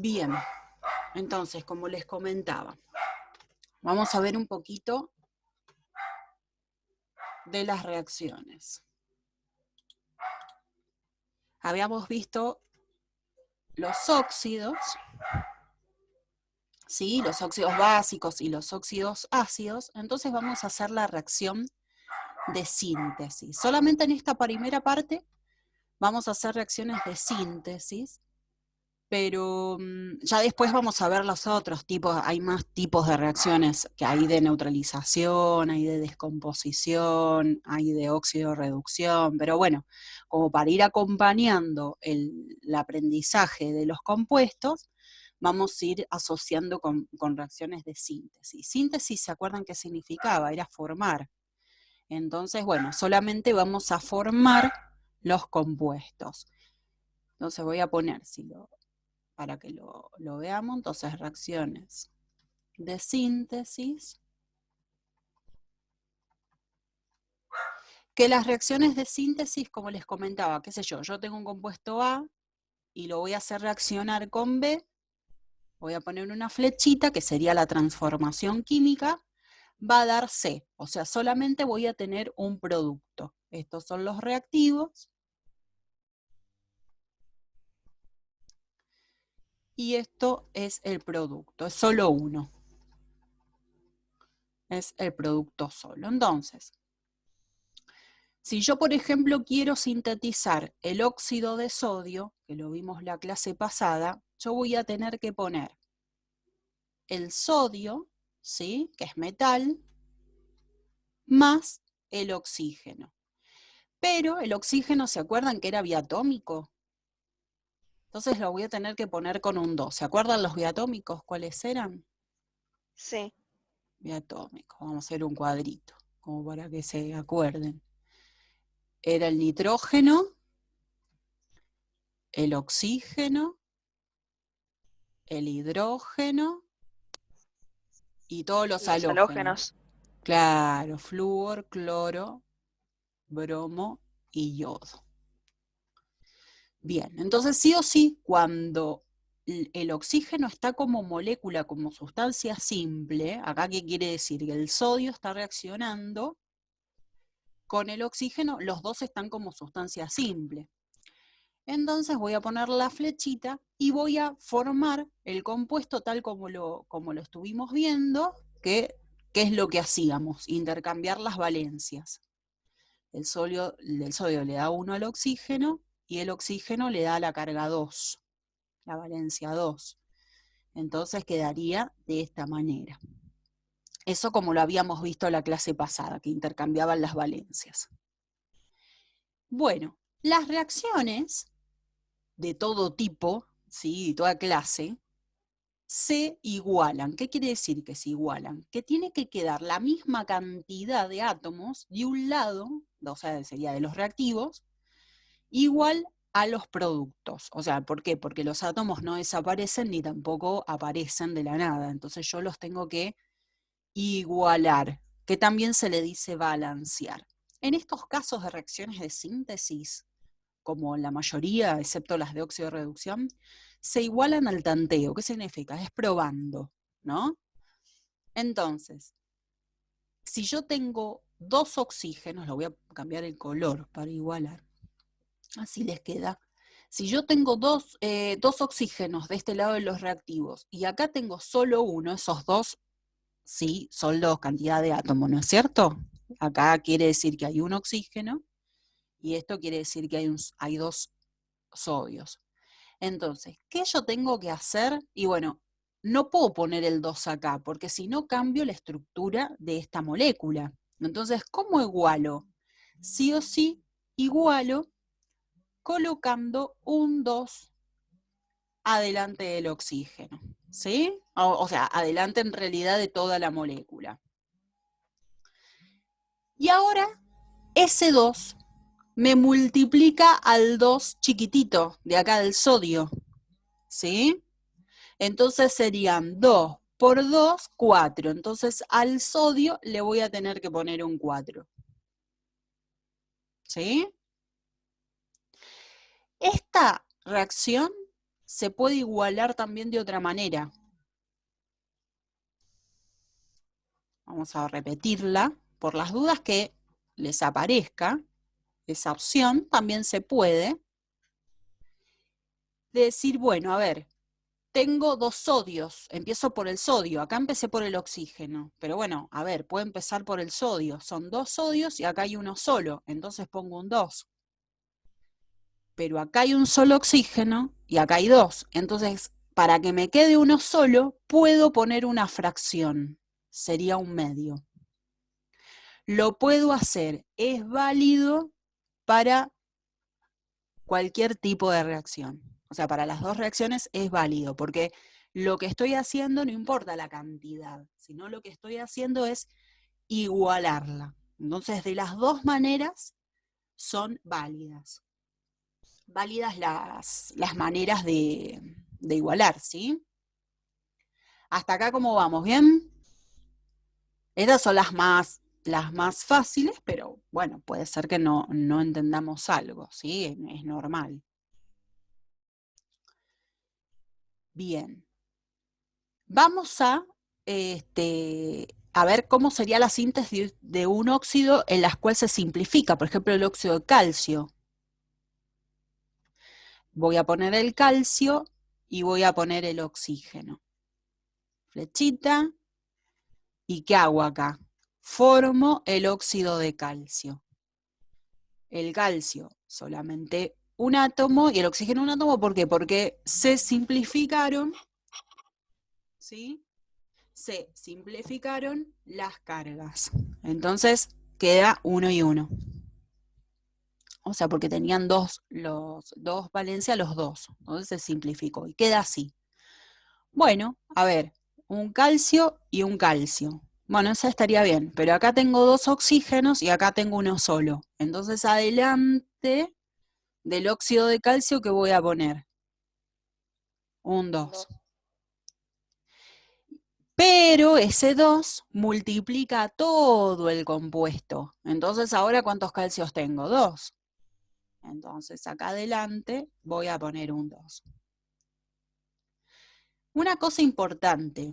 Bien, entonces, como les comentaba, vamos a ver un poquito de las reacciones. Habíamos visto los óxidos, ¿sí? Los óxidos básicos y los óxidos ácidos. Entonces vamos a hacer la reacción de síntesis. Solamente en esta primera parte vamos a hacer reacciones de síntesis, pero ya después vamos a ver los otros tipos. Hay más tipos de reacciones, que hay de neutralización, hay de descomposición, hay de óxido-reducción, pero bueno, como para ir acompañando el aprendizaje de los compuestos, vamos a ir asociando con reacciones de síntesis. Síntesis, ¿se acuerdan qué significaba? Era formar. Entonces, bueno, solamente vamos a formar los compuestos. Entonces voy a poner, para que lo veamos, entonces reacciones de síntesis, que las reacciones de síntesis, como les comentaba, qué sé yo tengo un compuesto A y lo voy a hacer reaccionar con B, voy a poner una flechita, que sería la transformación química, va a dar C, o sea, solamente voy a tener un producto. Estos son los reactivos, y esto es el producto, es solo uno. Es el producto solo. Entonces, si yo, por ejemplo, quiero sintetizar el óxido de sodio, que lo vimos la clase pasada, yo voy a tener que poner el sodio, ¿sí?, que es metal, más el oxígeno. Pero el oxígeno, ¿se acuerdan que era biatómico? Entonces lo voy a tener que poner con un 2. ¿Se acuerdan los biatómicos cuáles eran? Sí. Biatómicos. Vamos a hacer un cuadrito, como para que se acuerden. Era el nitrógeno, el oxígeno, el hidrógeno y todos los Los halógenos. halógenos. Claro, flúor, cloro, bromo y yodo. Bien, entonces sí o sí, cuando el oxígeno está como molécula, como sustancia simple, ¿acá qué quiere decir? Que el sodio está reaccionando con el oxígeno, los dos están como sustancia simple. Entonces voy a poner la flechita y voy a formar el compuesto tal como lo estuvimos viendo, que es lo que hacíamos, intercambiar las valencias. El sodio le da 1 al oxígeno y el oxígeno le da la carga 2, la valencia 2. Entonces quedaría de esta manera. Eso como lo habíamos visto la clase pasada, que intercambiaban las valencias. Bueno, las reacciones de todo tipo, ¿sí?, de toda clase, se igualan. ¿Qué quiere decir que se igualan? Que tiene que quedar la misma cantidad de átomos de un lado, o sea, sería de los reactivos, igual a los productos. O sea, ¿por qué? Porque los átomos no desaparecen ni tampoco aparecen de la nada. Entonces yo los tengo que igualar, que también se le dice balancear. En estos casos de reacciones de síntesis, como la mayoría, excepto las de óxido de reducción, se igualan al tanteo. ¿Qué significa? Es probando, ¿no? Entonces, si yo tengo 2 oxígenos, lo voy a cambiar el color para igualar, así les queda. Si yo tengo dos oxígenos de este lado de los reactivos y acá tengo solo uno, esos dos, sí, son dos cantidad de átomos, ¿no es cierto? Acá quiere decir que hay un oxígeno y esto quiere decir que hay 2 sodios. Entonces, ¿qué yo tengo que hacer? Y bueno, no puedo poner el 2 acá, porque si no cambio la estructura de esta molécula. Entonces, ¿cómo igualo? Sí o sí, igualo colocando un 2 adelante del oxígeno, ¿sí? O sea, adelante en realidad de toda la molécula. Y ahora, ese 2 me multiplica al 2 chiquitito, de acá del sodio, ¿sí? Entonces serían 2 por 2, 4. Entonces al sodio le voy a tener que poner un 4. ¿Sí? Esta reacción se puede igualar también de otra manera. Vamos a repetirla. Por las dudas que les aparezca esa opción, también se puede decir, bueno, a ver, tengo 2 sodios, empiezo por el sodio, acá empecé por el oxígeno, pero bueno, a ver, puedo empezar por el sodio, son 2 sodios y acá hay uno solo, entonces pongo un 2. Pero acá hay un solo oxígeno y acá hay 2, entonces para que me quede uno solo, puedo poner una fracción, sería un medio. Lo puedo hacer, es válido para cualquier tipo de reacción. O sea, para las 2 reacciones es válido, porque lo que estoy haciendo no importa la cantidad, sino lo que estoy haciendo es igualarla. Entonces, de las 2 maneras son válidas. Válidas las maneras de igualar, ¿sí? Hasta acá, ¿cómo vamos? ¿Bien? Estas son las más fáciles, pero bueno, puede ser que no entendamos algo, ¿sí? Es normal. Bien. Vamos a ver cómo sería la síntesis de un óxido en la cual se simplifica, por ejemplo, el óxido de calcio. Voy a poner el calcio y voy a poner el oxígeno. Flechita. ¿Y qué hago acá? Formo el óxido de calcio. El calcio solamente un átomo y el oxígeno un átomo, ¿por qué? Porque se simplificaron, ¿sí? Se simplificaron las cargas. Entonces queda 1 y 1. O sea, porque tenían dos valencias los dos. Entonces se simplificó y queda así. Bueno, a ver, un calcio y un calcio. Bueno, esa estaría bien, pero acá tengo 2 oxígenos y acá tengo uno solo. Entonces adelante del óxido de calcio, ¿qué voy a poner? Un 2. Pero ese 2 multiplica todo el compuesto. Entonces, ¿ahora cuántos calcios tengo? 2. Entonces, acá adelante voy a poner un 2. Una cosa importante,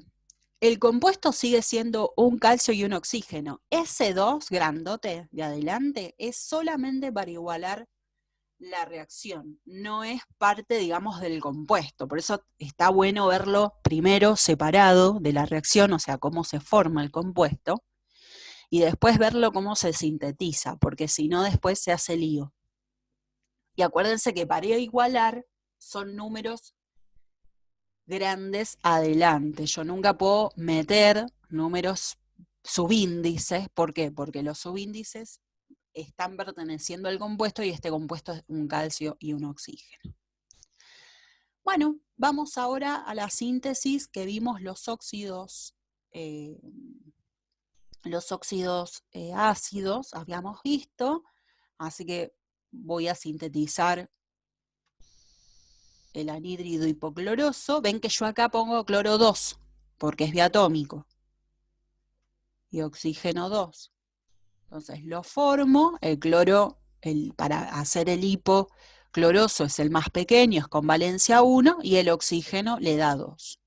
el compuesto sigue siendo un calcio y un oxígeno. Ese 2 grandote de adelante es solamente para igualar la reacción, no es parte, digamos, del compuesto. Por eso está bueno verlo primero separado de la reacción, o sea, cómo se forma el compuesto, y después verlo cómo se sintetiza, porque si no después se hace lío. Y acuérdense que para igualar son números grandes adelante. Yo nunca puedo meter números subíndices. ¿Por qué? Porque los subíndices están perteneciendo al compuesto y este compuesto es un calcio y un oxígeno. Bueno, vamos ahora a la síntesis que vimos los óxidos ácidos, habíamos visto, así que voy a sintetizar el anhídrido hipocloroso. Ven que yo acá pongo cloro 2, porque es diatómico, y oxígeno 2. Entonces lo formo, el cloro, para hacer el hipocloroso es el más pequeño, es con valencia 1, y el oxígeno le da 2.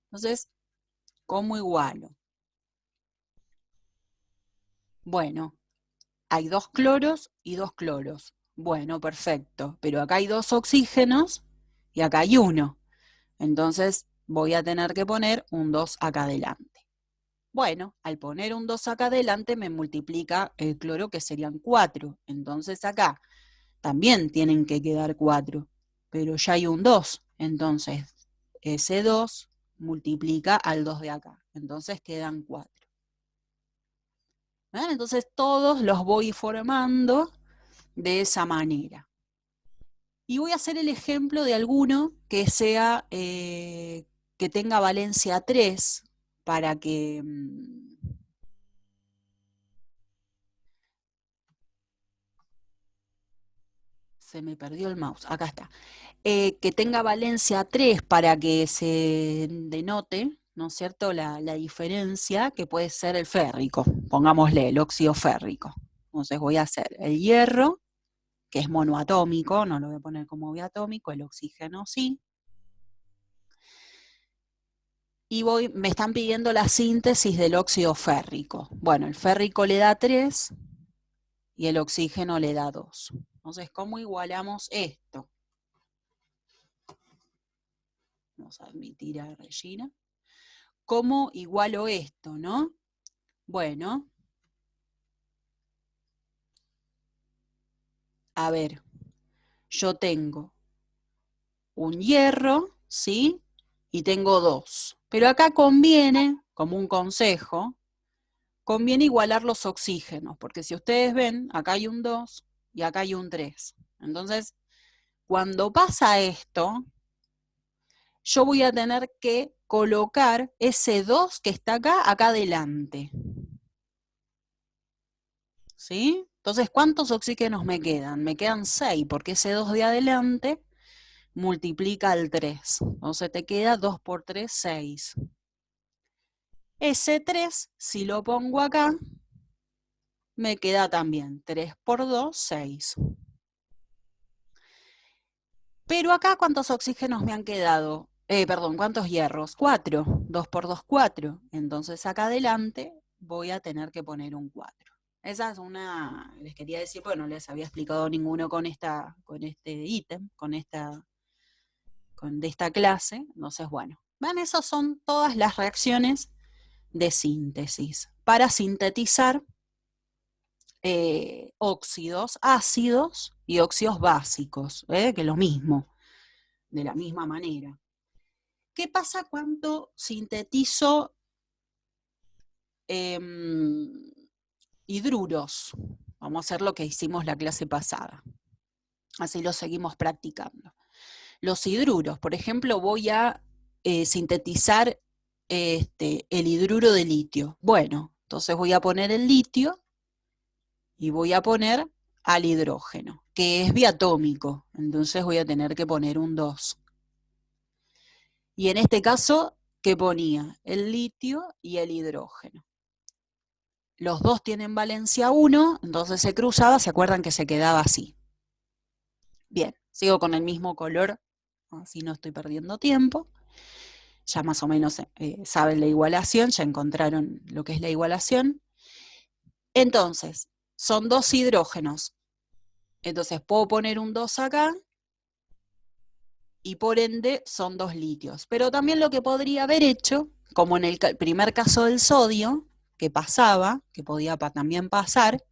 Entonces, ¿cómo igualo? Bueno, hay 2 cloros y 2 cloros. Bueno, perfecto, pero acá hay 2 oxígenos y acá hay 1. Entonces voy a tener que poner un 2 acá adelante. Bueno, al poner un 2 acá adelante me multiplica el cloro, que serían 4. Entonces acá también tienen que quedar 4, pero ya hay un 2. Entonces ese 2 multiplica al 2 de acá. Entonces quedan 4. ¿Ven? Entonces todos los voy formando de esa manera. Y voy a hacer el ejemplo de alguno que sea, que tenga valencia 3, para que... se me perdió el mouse, acá está. Que tenga valencia 3 para que se denote, ¿no es cierto?, la diferencia, que puede ser el férrico, pongámosle el óxido férrico. Entonces voy a hacer el hierro que es monoatómico, no lo voy a poner como biatómico, el oxígeno sí. Y me están pidiendo la síntesis del óxido férrico. Bueno, el férrico le da 3 y el oxígeno le da 2. Entonces, ¿cómo igualamos esto? Vamos a admitir a Regina. ¿Cómo igualo esto, no? Bueno, a ver, yo tengo un hierro, ¿sí? Y tengo 2. Pero acá conviene, como un consejo, conviene igualar los oxígenos, porque si ustedes ven, acá hay un 2 y acá hay un 3. Entonces, cuando pasa esto, yo voy a tener que colocar ese 2 que está acá adelante. ¿Sí? Entonces, ¿cuántos oxígenos me quedan? Me quedan 6, porque ese 2 de adelante multiplica el 3. Entonces te queda 2 por 3, 6. Ese 3, si lo pongo acá, me queda también 3 por 2, 6. Pero acá, ¿cuántos oxígenos me han quedado? Perdón, ¿cuántos hierros? 4. 2 por 2, 4. Entonces acá adelante voy a tener que poner un 4. Esa es una, les quería decir, porque no les había explicado ninguno con este ítem, de esta clase. Entonces, bueno, ven, esas son todas las reacciones de síntesis para sintetizar óxidos ácidos y óxidos básicos, que es lo mismo, de la misma manera. ¿Qué pasa cuando sintetizo hidruros? Vamos a hacer lo que hicimos la clase pasada. Así lo seguimos practicando. Los hidruros, por ejemplo, voy a sintetizar el hidruro de litio. Bueno, entonces voy a poner el litio y voy a poner al hidrógeno, que es biatómico, entonces voy a tener que poner un 2. Y en este caso, ¿qué ponía? El litio y el hidrógeno. Los dos tienen valencia 1, entonces se cruzaba, ¿se acuerdan que se quedaba así? Bien, sigo con el mismo color, así no estoy perdiendo tiempo. Ya más o menos saben la igualación, ya encontraron lo que es la igualación. Entonces, son 2 hidrógenos. Entonces puedo poner un 2 acá, y por ende son 2 litios. Pero también lo que podría haber hecho, como en el primer caso del sodio, que pasaba, que podía también pasar,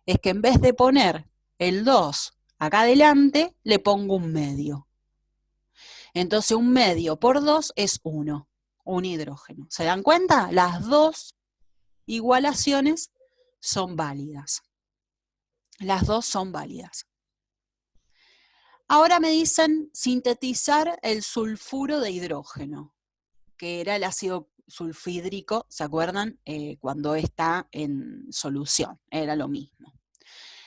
es que en vez de poner el 2 acá adelante, le pongo un medio. Entonces un medio por 2 es 1, un hidrógeno. ¿Se dan cuenta? Las dos igualaciones son válidas. Las dos son válidas. Ahora me dicen sintetizar el sulfuro de hidrógeno, que era el ácido sulfídrico, ¿se acuerdan? Cuando está en solución, era lo mismo.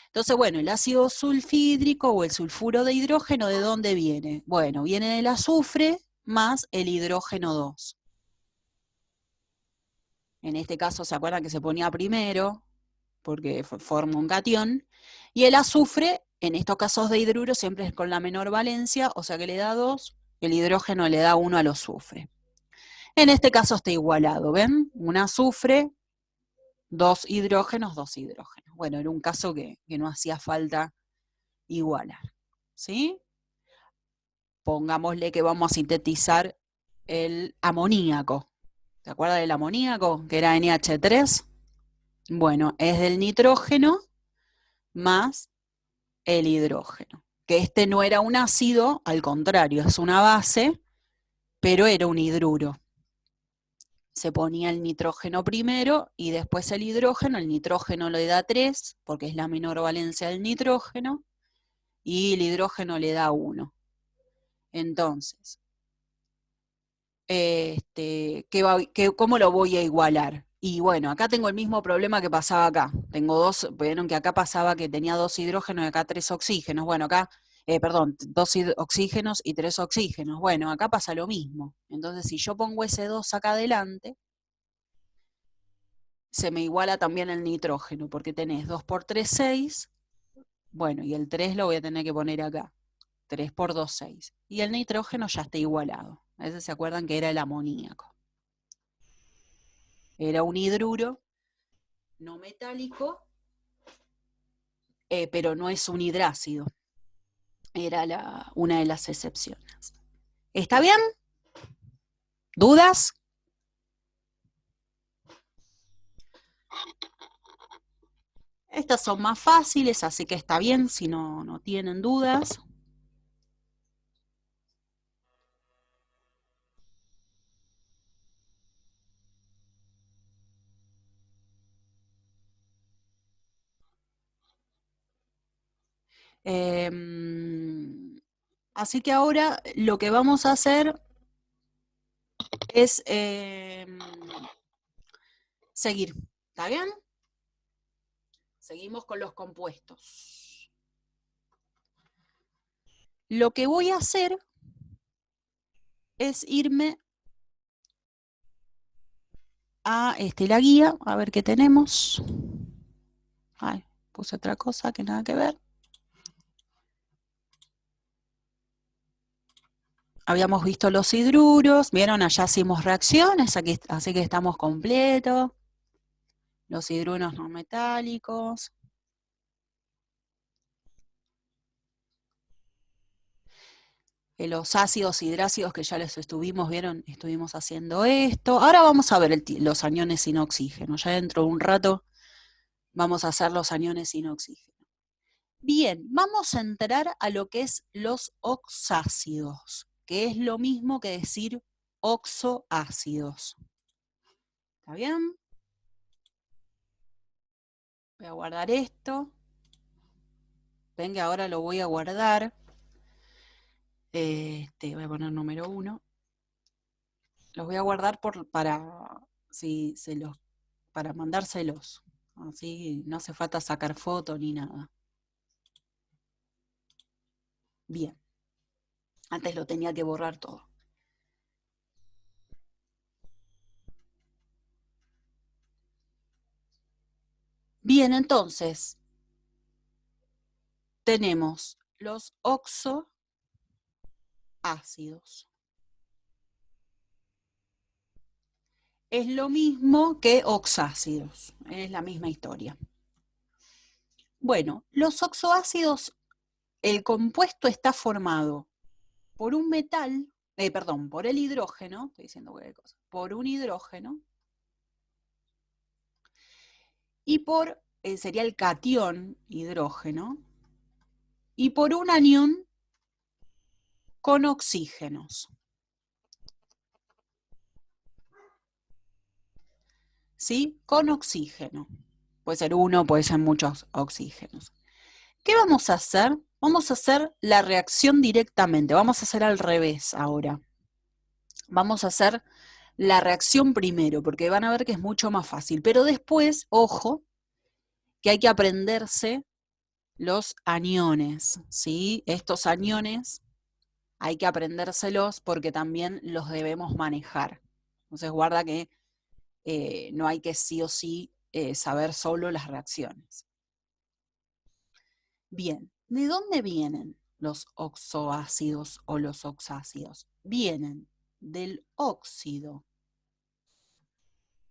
Entonces, bueno, el ácido sulfídrico o el sulfuro de hidrógeno, ¿de dónde viene? Bueno, viene del azufre más el hidrógeno 2. En este caso, ¿se acuerdan que se ponía primero? Porque forma un catión. Y el azufre, en estos casos de hidruro, siempre es con la menor valencia, o sea que le da 2, el hidrógeno le da 1 al azufre. En este caso está igualado, ¿ven? Un azufre, 2 hidrógenos, 2 hidrógenos. Bueno, era un caso que no hacía falta igualar, ¿sí? Pongámosle que vamos a sintetizar el amoníaco. ¿Se acuerda del amoníaco? Que era NH3. Bueno, es del nitrógeno más el hidrógeno. Que este no era un ácido, al contrario, es una base, pero era un hidruro. Se ponía el nitrógeno primero y después el nitrógeno le da 3, porque es la menor valencia del nitrógeno, y el hidrógeno le da 1. Entonces, ¿cómo lo voy a igualar? Y bueno, acá tengo el mismo problema que pasaba acá. Tengo dos, vieron que acá pasaba que tenía 2 hidrógenos y acá 3 oxígenos. Bueno, acá, 2 oxígenos y 3 oxígenos. Bueno, acá pasa lo mismo. Entonces, si yo pongo ese 2 acá adelante, se me iguala también el nitrógeno, porque tenés 2 por 3, 6, Bueno, y el 3 lo voy a tener que poner acá. 3 por 2, 6. Y el nitrógeno ya está igualado. A veces se acuerdan que era el amoníaco. Era un hidruro no metálico, pero no es un hidrácido. Era una de las excepciones. ¿Está bien? ¿Dudas? Estas son más fáciles, así que está bien si no tienen dudas. Así que ahora lo que vamos a hacer es seguir. ¿Está bien? Seguimos con los compuestos. Lo que voy a hacer es irme a la guía, a ver qué tenemos. Ay, puse otra cosa que nada que ver. Habíamos visto los hidruros, vieron, allá hicimos reacciones, aquí, así que estamos completos. Los hidruros no metálicos. Los ácidos hidrácidos que ya les estuvimos, vieron, estuvimos haciendo esto. Ahora vamos a ver los aniones sin oxígeno. Ya dentro de un rato vamos a hacer los aniones sin oxígeno. Bien, vamos a entrar a lo que es los oxácidos, que es lo mismo que decir oxoácidos. ¿Está bien? Voy a guardar esto. Ven que ahora lo voy a guardar. Voy a poner número 1. Los voy a guardar para mandárselos. Así no hace falta sacar foto ni nada. Bien. Antes lo tenía que borrar todo. Bien, entonces, tenemos los oxoácidos. Es lo mismo que oxácidos, es la misma historia. Bueno, los oxoácidos, el compuesto está formado por un metal, por el hidrógeno, estoy diciendo cualquier cosa, por un hidrógeno, y sería el catión hidrógeno, y por un anión con oxígenos. ¿Sí? Con oxígeno. Puede ser uno, puede ser muchos oxígenos. ¿Qué vamos a hacer? Vamos a hacer la reacción directamente. Vamos a hacer al revés ahora. Vamos a hacer la reacción primero, porque van a ver que es mucho más fácil. Pero después, ojo, que hay que aprenderse los aniones, ¿sí? Estos aniones hay que aprendérselos porque también los debemos manejar. Entonces guarda que no hay que sí o sí saber solo las reacciones. Bien, ¿de dónde vienen los oxoácidos o los oxácidos? Vienen del óxido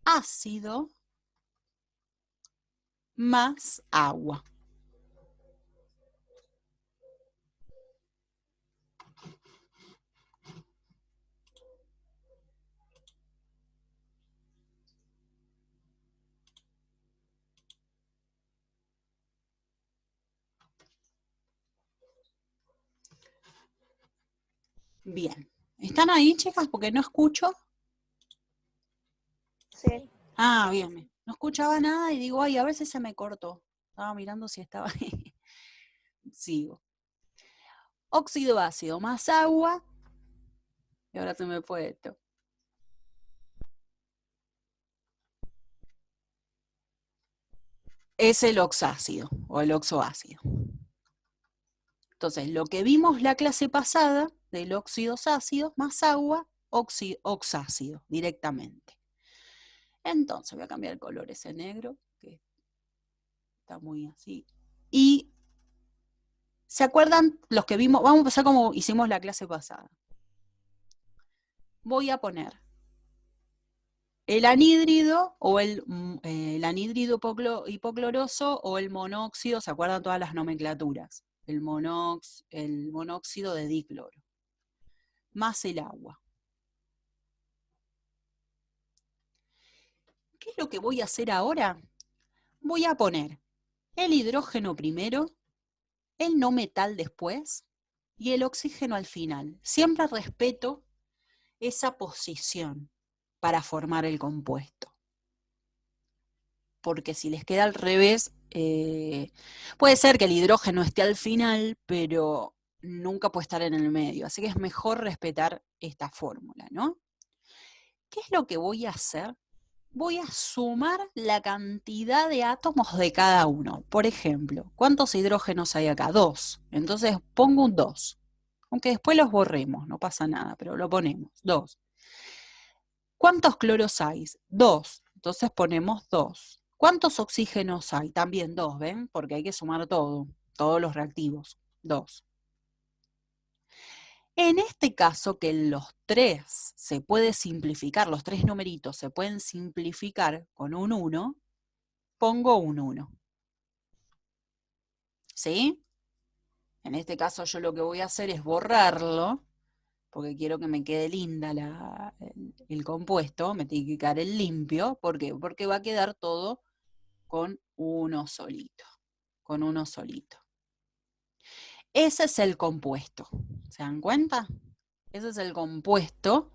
ácido más agua. Bien, ¿están ahí, chicas? Porque no escucho. Sí. Ah, bien. No escuchaba nada y digo, ay, a veces se me cortó. Estaba mirando si estaba ahí. Sigo. Óxido ácido más agua. Y ahora se me fue esto. Es el oxácido o el oxoácido. Entonces, lo que vimos la clase pasada del óxidos ácidos más agua, oxácido directamente. Entonces, voy a cambiar el color ese negro, que está muy así. Y ¿Se acuerdan los que vimos? Vamos a empezar como hicimos la clase pasada. Voy a poner el anhídrido o el anhídrido hipocloroso o el monóxido, ¿se acuerdan todas las nomenclaturas? El monóxido de dicloro, más el agua. ¿Qué es lo que voy a hacer ahora? Voy a poner el hidrógeno primero, el no metal después y el oxígeno al final. Siempre respeto esa posición para formar el compuesto. Porque si les queda al revés, puede ser que el hidrógeno esté al final, pero nunca puede estar en el medio. Así que es mejor respetar esta fórmula, ¿no? ¿Qué es lo que voy a hacer? Voy a sumar la cantidad de átomos de cada uno. Por ejemplo, ¿cuántos hidrógenos hay acá? 2. Entonces pongo un 2. Aunque después los borremos, no pasa nada, pero lo ponemos, 2. ¿Cuántos cloros hay? 2. Entonces ponemos 2. ¿Cuántos oxígenos hay? También 2, ¿ven? Porque hay que sumar todo, todos los reactivos. 2. En este caso, que los 3 se puede simplificar, los 3 numeritos se pueden simplificar con un 1, pongo un 1. ¿Sí? En este caso yo lo que voy a hacer es borrarlo, porque quiero que me quede linda el compuesto, me tiene que quedar el limpio. ¿Por qué? Porque va a quedar todo con uno solito, con uno solito. Ese es el compuesto, ¿se dan cuenta? Ese es el compuesto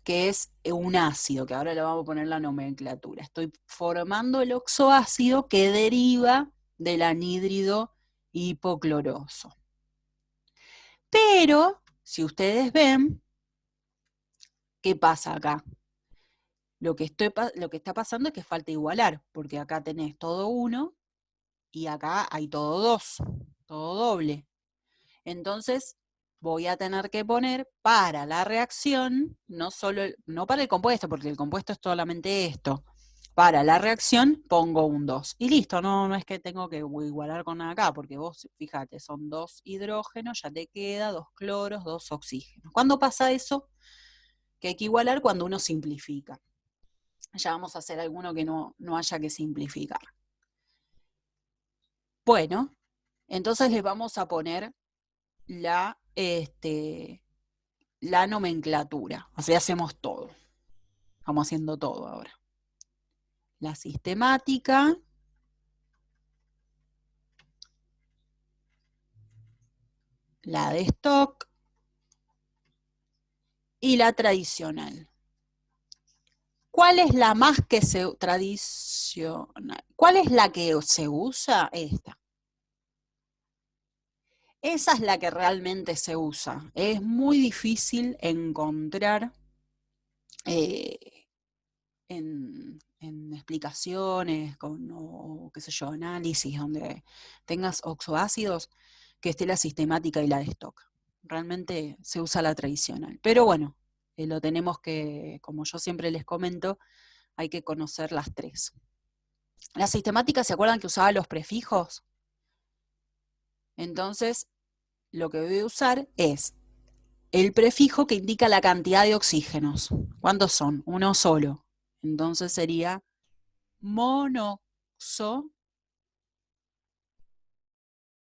que es un ácido, que ahora le vamos a poner la nomenclatura. Estoy formando el oxoácido que deriva del anhídrido hipocloroso. Pero, si ustedes ven, ¿qué pasa acá? Lo que está pasando es que falta igualar, porque acá tenés todo 1 y acá hay todo 2, todo doble. Entonces, voy a tener que poner para la reacción, no para el compuesto, porque el compuesto es solamente esto. Para la reacción pongo un 2. Y listo, no es que tengo que igualar con acá, porque vos, fíjate, son 2 hidrógenos, ya te queda 2 cloros, 2 oxígenos. ¿Cuándo pasa eso? Que hay que igualar cuando uno simplifica. Ya vamos a hacer alguno que no haya que simplificar. Bueno, entonces les vamos a poner la nomenclatura. Así hacemos todo. Vamos haciendo todo ahora. La sistemática. La de stock. Y la tradicional. ¿Cuál es la más que se tradicional? ¿Cuál es la que se usa? Esta. Esa es la que realmente se usa. Es muy difícil encontrar en explicaciones o qué sé yo, análisis donde tengas oxoácidos, que esté la sistemática y la de stock. Realmente se usa la tradicional. Pero bueno, lo tenemos que, como yo siempre les comento, hay que conocer las 3. La sistemática, ¿se acuerdan que usaba los prefijos? Entonces, lo que voy a usar es el prefijo que indica la cantidad de oxígenos. ¿Cuántos son? Uno solo. Entonces sería monoxo.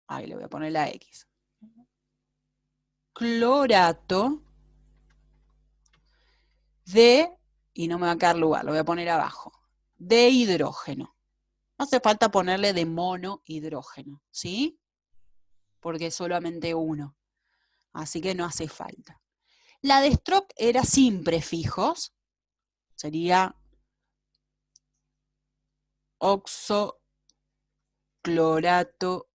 Ahí le voy a poner la X. Clorato de, y no me va a quedar lugar, lo voy a poner abajo, de hidrógeno. No hace falta ponerle de monohidrógeno, ¿sí? Porque es solamente uno. Así que no hace falta. La de Stroke era sin prefijos. Sería oxoclorato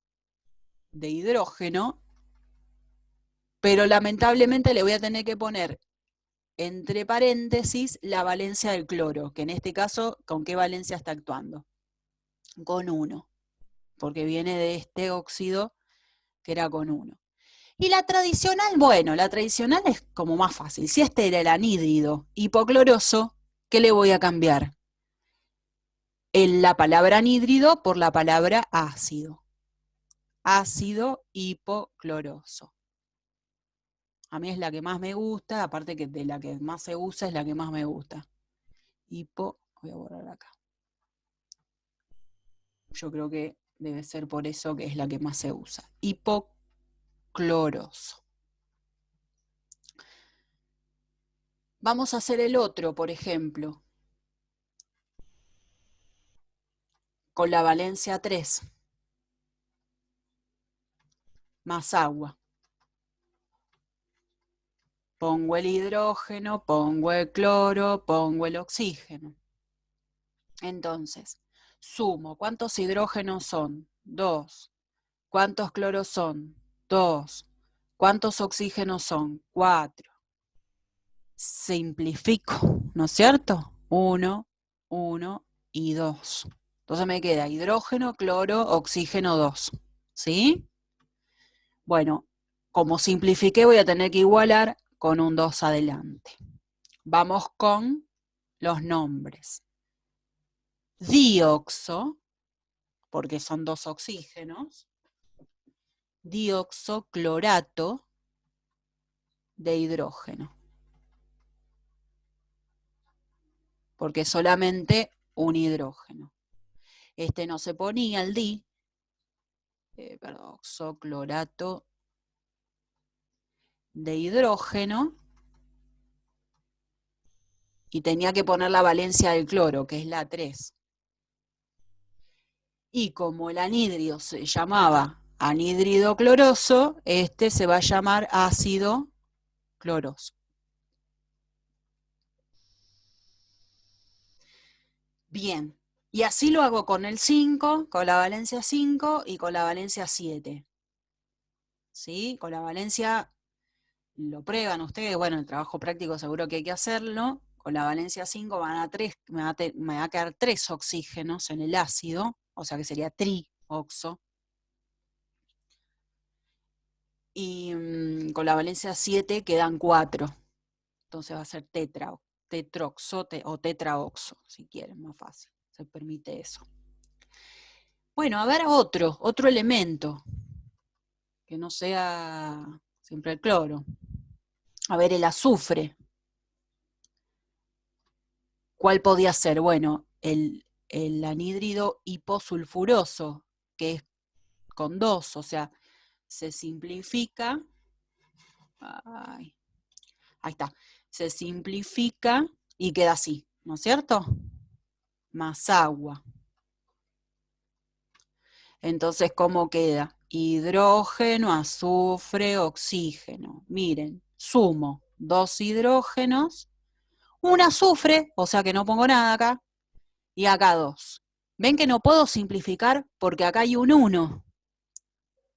de hidrógeno. Pero lamentablemente le voy a tener que poner entre paréntesis la valencia del cloro, que en este caso, ¿con qué valencia está actuando? Con 1, porque viene de este óxido que era con 1. Y la tradicional, bueno, la tradicional es como más fácil. Si este era el anhídrido hipocloroso, ¿qué le voy a cambiar? La palabra anhídrido por la palabra ácido. ácido hipocloroso. A mí es la que más me gusta, aparte que de la que más se usa es la que más me gusta. Voy a borrar acá. Yo creo que debe ser por eso que es la que más se usa. Hipocloroso. Vamos a hacer el otro, por ejemplo, con la valencia 3, más agua. Pongo el hidrógeno, pongo el cloro, pongo el oxígeno. Entonces, sumo. ¿Cuántos hidrógenos son? 2. ¿Cuántos cloros son? 2. ¿Cuántos oxígenos son? 4. Simplifico, ¿no es cierto? 1, 1 y 2. Entonces me queda hidrógeno, cloro, oxígeno 2. ¿Sí? Bueno, como simplifiqué voy a tener que igualar con un 2 adelante. Vamos con los nombres. Dioxo, porque son 2 oxígenos. Dioxoclorato de hidrógeno. Porque solamente un hidrógeno. Este no se ponía el di. Oxoclorato de hidrógeno. Y tenía que poner la valencia del cloro, que es la 3. Y como el anhídrido se llamaba anhídrido cloroso, este se va a llamar ácido cloroso. Bien, y así lo hago con el 5, con la valencia 5 y con la valencia 7. ¿Sí? Con la valencia lo prueban ustedes, bueno, el trabajo práctico seguro que hay que hacerlo. Con la valencia 5 me va a quedar 3 oxígenos en el ácido, o sea que sería trioxo. Y con la valencia 7 quedan 4. Entonces va a ser tetroxo o tetraoxo, si quieren, más fácil. Se permite eso. Bueno, a ver otro elemento, que no sea siempre el cloro. A ver, el azufre. ¿Cuál podía ser? Bueno, el anhídrido hiposulfuroso, que es con 2, o sea, se simplifica. Ahí está. Se simplifica y queda así, ¿no es cierto? Más agua. Entonces, ¿cómo queda? Hidrógeno, azufre, oxígeno. Miren, sumo 2 hidrógenos, un azufre, o sea que no pongo nada acá, y acá 2. ¿Ven que no puedo simplificar? Porque acá hay un 1.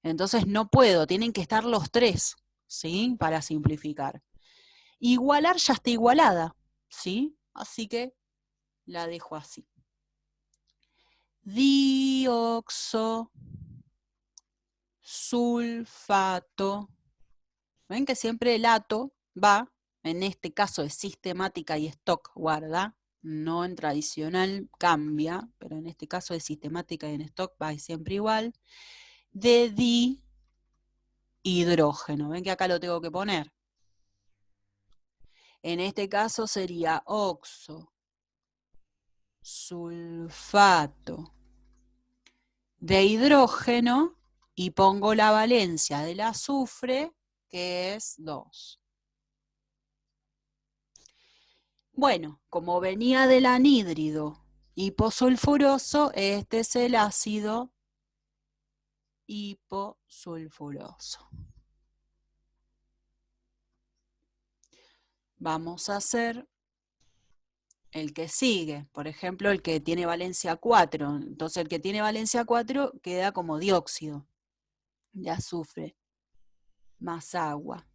Entonces no puedo, tienen que estar los 3, ¿sí? Para simplificar. Igualar ya está igualada, ¿sí? Así que la dejo así. Dioxosulfato. Ven que siempre el ato va, en este caso de sistemática y stock guarda, no en tradicional cambia, pero en este caso de sistemática y en stock va siempre igual, de dihidrógeno. Ven que acá lo tengo que poner. En este caso sería oxosulfato de hidrógeno y pongo la valencia del azufre, que es 2. Bueno, como venía del anhídrido hiposulfuroso, este es el ácido hiposulfuroso. Vamos a hacer el que sigue, por ejemplo, el que tiene valencia 4. Entonces el que tiene valencia 4 queda como dióxido de azufre, más agua.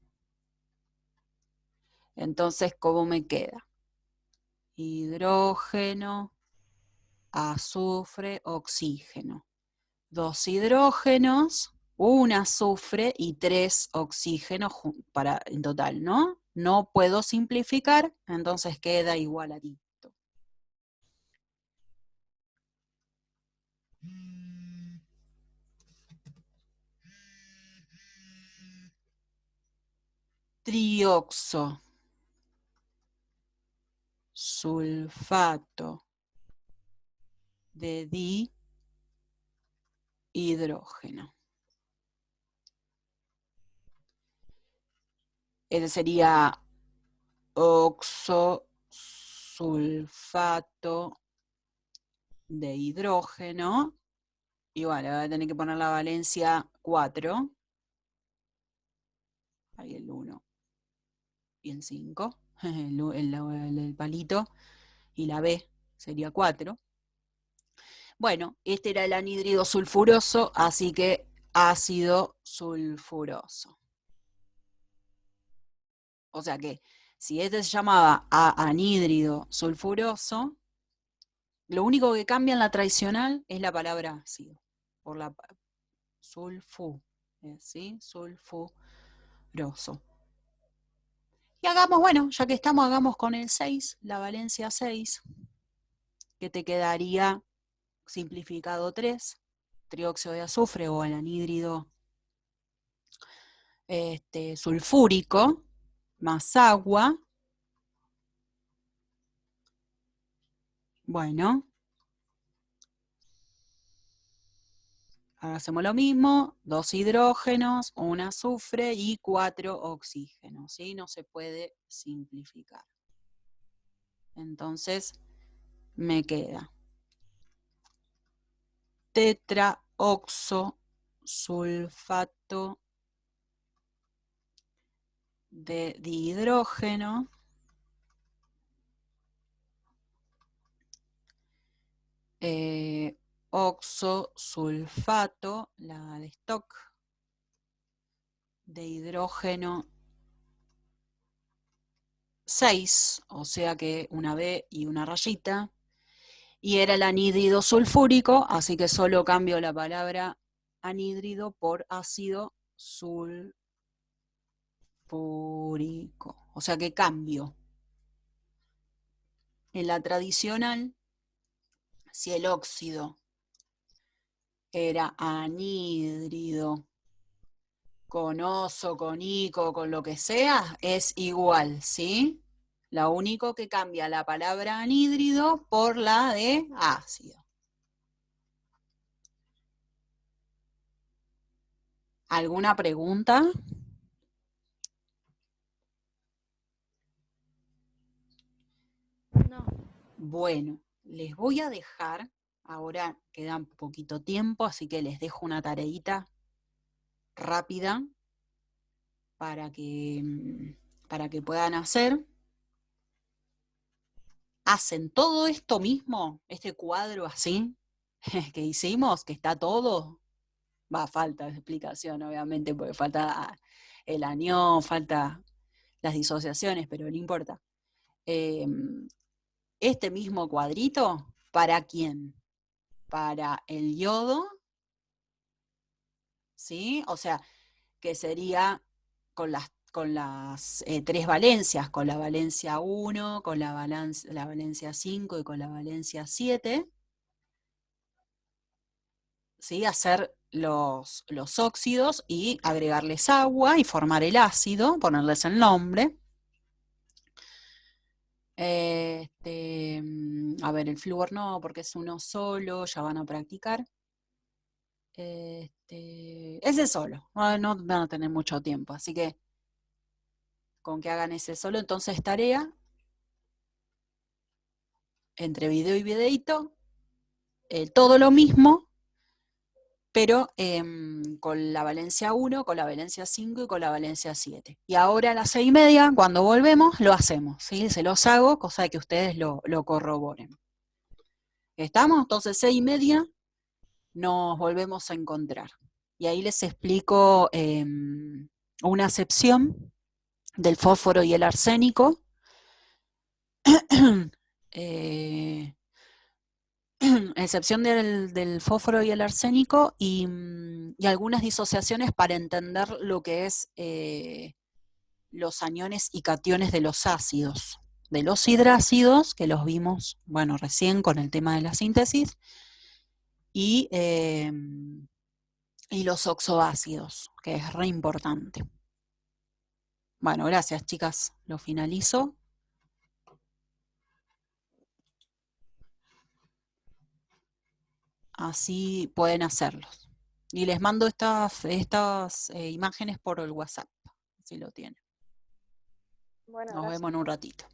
Entonces, ¿cómo me queda? Hidrógeno, azufre, oxígeno. 2 hidrógenos, un azufre y 3 oxígenos en total, ¿no? No puedo simplificar, entonces queda igualadito. trioxosulfato de dihidrógeno. Ese sería oxosulfato de hidrógeno. Y bueno, voy a tener que poner la valencia 4. Ahí el 1 y el 5. El palito. Y la B sería 4. Bueno, este era el anhídrido sulfuroso, así que ácido sulfuroso. O sea que si este se llamaba anhídrido sulfuroso, lo único que cambia en la tradicional es la palabra ácido, por la sulfu, ¿sí? Sulfuroso. Y hagamos, bueno, ya que estamos, hagamos con el 6, la valencia 6, que te quedaría simplificado 3, trióxido de azufre o el anhídrido sulfúrico, más agua. Bueno, ahora hacemos lo mismo, 2 hidrógenos, 1 azufre y 4 oxígenos, ¿sí? No se puede simplificar. Entonces, me queda tetraoxosulfato de dihidrógeno, oxosulfato, la de stock, de hidrógeno 6, o sea que una B y una rayita, y era el anhídrido sulfúrico, así que solo cambio la palabra anhídrido por ácido sulfúrico, o sea que cambio. En la tradicional, si el óxido era anhídrido con oso, con ico, con lo que sea, es igual, ¿sí? Lo único que cambia la palabra anhídrido por la de ácido. ¿Alguna pregunta? No. Bueno, les voy a dejar, ahora queda un poquito tiempo, así que les dejo una tareita rápida para que puedan hacer. Hacen todo esto mismo, este cuadro así que hicimos, que está todo, falta de explicación obviamente, porque falta el anión, falta las disociaciones, pero no importa. Este mismo cuadrito, ¿para quién? Para el yodo, ¿sí? O sea, que sería con las 3 valencias, con la valencia 1, con la valencia 5 y con la valencia 7, ¿sí? Hacer los óxidos y agregarles agua y formar el ácido, ponerles el nombre. A ver, el flúor no, porque es uno solo, ya van a practicar. Ese solo, no van a tener mucho tiempo, así que con que hagan ese solo, entonces tarea, entre video y videito, todo lo mismo, pero con la valencia 1, con la valencia 5 y con la valencia 7. Y ahora a las 6:30, cuando volvemos, lo hacemos, ¿sí? Se los hago, cosa de que ustedes lo corroboren. ¿Estamos? Entonces 6:30 nos volvemos a encontrar. Y ahí les explico una acepción del fósforo y el arsénico, excepción del fósforo y el arsénico, y algunas disociaciones para entender lo que es los aniones y cationes de los ácidos, de los hidrácidos, que los vimos, bueno, recién con el tema de la síntesis, y los oxoácidos, que es re importante. Bueno, gracias, chicas. Lo finalizo. Así pueden hacerlos. Y les mando estas imágenes por el WhatsApp, si lo tienen. Bueno, Nos gracias. vemos en un ratito.